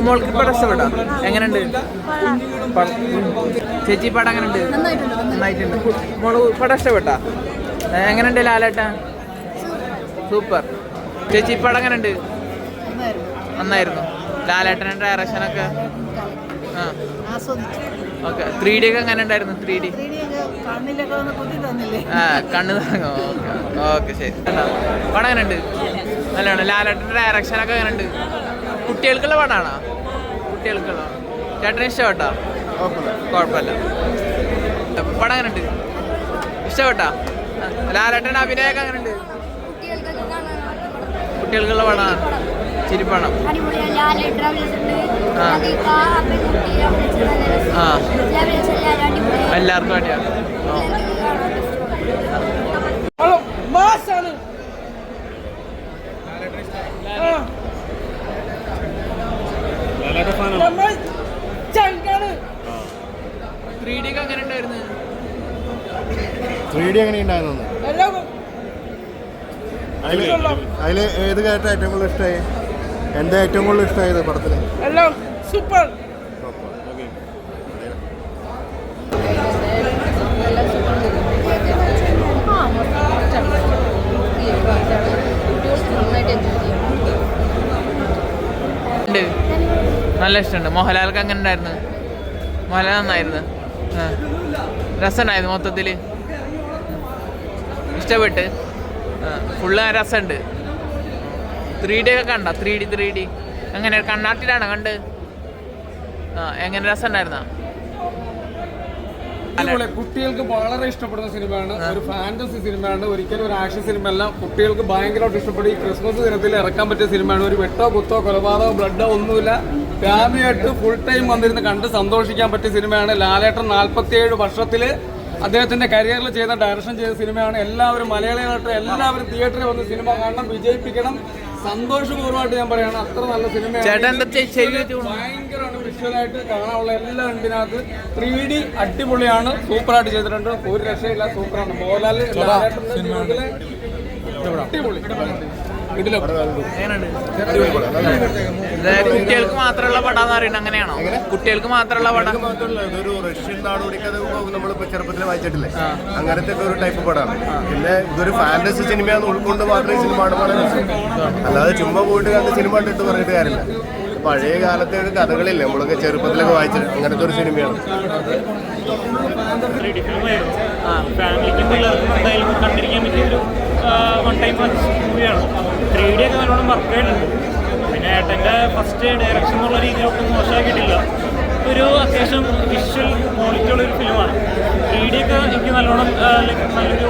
മോൾക്ക് പടം ഇഷ്ടപ്പെട്ടോ? എങ്ങനെയുണ്ട് ചേച്ചി? പടം എങ്ങനെയുണ്ട്? നന്നായിട്ടുണ്ട്. മോള് പടം ഇഷ്ടപ്പെട്ടോ? എങ്ങനെയുണ്ട് ലാലേട്ട? സൂപ്പർ. ചേച്ചി പടം എങ്ങനെയുണ്ട്? നന്നായിരുന്നു. ലാലേട്ടൻ്റെ ഡയറക്ഷനൊക്കെ ഓക്കെ. 3D ഒക്കെ എങ്ങനെ ഉണ്ടായിരുന്നു? 3D കണ്ണ് തുടങ്ങോ? ഓക്കെ ശരി. പടം എങ്ങനെയുണ്ട്? നല്ലതാണ്. ലാലേട്ടൻ്റെ ഡയറക്ഷനൊക്കെ എങ്ങനെയുണ്ട്? കുട്ടികൾക്കുള്ള പടമാണോ? കുട്ടികൾക്കുള്ള. ചേട്ടന് ഇഷ്ടപ്പെട്ടോ? കുഴപ്പമില്ല. പടം എങ്ങനെയുണ്ട്? ഇഷ്ടപ്പെട്ടോ? ലാലേട്ടൻ്റെ അഭിനയമൊക്കെ എങ്ങനെയുണ്ട്? കുട്ടികൾക്കുള്ള പടമാണ്. ചിരിപ്പണം. എല്ലാവർക്കും വേണ്ടിയാണ്. എങ്ങനെ ഉണ്ടായിരുന്നു? 3D എങ്ങനെ ഉണ്ടായിരുന്നു? അതില് ഏത് കാര്യത്തിൽ ഏറ്റവും കൂടുതൽ ഇഷ്ടമായി? എന്താ ഏറ്റവും കൂടുതൽ ഇഷ്ടമായത് പടത്തിൽ? എല്ലാം സൂപ്പർ. നല്ല ഇഷ്ടമുണ്ട്. മോഹൻലാൽക്ക് അങ്ങനെ ഉണ്ടായിരുന്നു? മോഹൻലാൽ നന്നായിരുന്നു. രസമുണ്ടായിരുന്നു. മൊത്തത്തിൽ ഇഷ്ടപ്പെട്ട്. ഫുള്ള് രസമുണ്ട്. 3D ഒക്കെ കണ്ട? 3D അങ്ങനെ കണ്ണാട്ടിലാണോ കണ്ട്? എങ്ങനെ രസമുണ്ടായിരുന്നോ? കുട്ടികൾക്ക് വളരെ ഇഷ്ടപ്പെടുന്ന സിനിമയാണ്. ഒരു ഫാന്റസി സിനിമയാണ്, ഒരിക്കലും ഒരു ആക്ഷൻ സിനിമ അല്ല. കുട്ടികൾക്ക് ഭയങ്കരമായിട്ട് ഇഷ്ടപ്പെടും. ഈ ക്രിസ്മസ് ദിനത്തിൽ ഇറക്കാൻ പറ്റിയ സിനിമയാണ്. ഒരു വെട്ടോ കുത്തോ കൊലപാതകോ ബ്ലഡോ ഒന്നുമില്ല. ഫാമിലിയായിട്ട് ഫുൾ ടൈം വന്നിരുന്ന് കണ്ട് സന്തോഷിക്കാൻ പറ്റിയ സിനിമയാണ്. ലാലേട്ടൻ 47 വർഷത്തിൽ അദ്ദേഹത്തിന്റെ കരിയറിൽ ചെയ്ത ഡയറക്ഷൻ ചെയ്ത സിനിമയാണ്. എല്ലാവരും മലയാളികളായിട്ട് എല്ലാവരും തിയേറ്ററിൽ വന്ന് സിനിമ കാണണം, വിജയിപ്പിക്കണം. സന്തോഷപൂർവ്വമായിട്ട് ഞാൻ പറയാണ്. അത്ര നല്ല സിനിമയാണ്. ഭയങ്കരമാണ്. വിഷ്വലായിട്ട് കാണാനുള്ള എല്ലാം ഇതിനകത്ത്. 3D അടിപൊളിയാണ്. സൂപ്പറായിട്ട് ചെയ്തിട്ടുണ്ട്. ഒരു രക്ഷയില്ല. സൂപ്പറാണ്. മോഹൻലാൽ അടിപൊളി. കുട്ടികൾക്ക് മാത്രമുള്ള പടാന്ന് പറയുന്നത് അങ്ങനെയാണോ? കുട്ടികൾക്ക് മാത്രമുള്ള പടം? ഇതൊരു റഷ്യൻ നാടോടിക്കഥ നമ്മളിപ്പോ ചെറുപ്പത്തിൽ വായിച്ചിട്ടില്ലേ? അങ്ങനത്തെ ഒരു ടൈപ്പ് പടമാണ്. പിന്നെ ഇതൊരു ഫാന്റസി സിനിമയാന്ന് ഉൾക്കൊണ്ട് മാത്രമേ സിനിമ കാണുമ്പോൾ അല്ലാതെ ചുമ്മാ പോയിട്ട് കണ്ട് സിനിമ കണ്ടിട്ട് പറഞ്ഞിട്ട് കാര്യമില്ല. പഴയ കാലത്തെ ഒരു കഥകളില്ലേ നമ്മളൊക്കെ ചെറുപ്പത്തിലൊക്കെ വായിച്ചത്, അങ്ങനത്തെ ഒരു സിനിമയാണ്. ഫാമിലിക്കും പിള്ളേർക്കും എന്തായാലും കണ്ടിരിക്കാൻ പറ്റിയൊരു വൺ ടൈം മൂവിയാണ്. 3D ഒക്കെ നല്ലോണം വർക്ക് ചെയ്യുന്നുണ്ട്. പിന്നെ ഏട്ടൻ്റെ ഫസ്റ്റ് ഡയറക്ഷൻ എന്നുള്ള രീതിയിലൊട്ടും മോശമാക്കിയിട്ടില്ല. ഒരു അത്യാവശ്യം വിഷ്വൽ ക്വാളിറ്റി ഉള്ളൊരു ഫിലിമാണ്. 3D ഒക്കെ എനിക്ക് നല്ലോണം നല്ലൊരു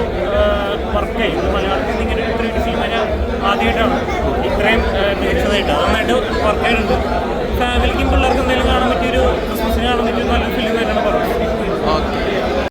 വർക്കായി. മലയാളത്തിൽ ഇങ്ങനെ ഒരു 3D ഫിലിം ഞാൻ ആദ്യമായിട്ടാണ് ഇത്രയും മികച്ചതായിട്ട് നന്നായിട്ട് വർക്ക് ചെയ്യുന്നുണ്ട്. ഫാമിലിക്കും പിള്ളേർക്കും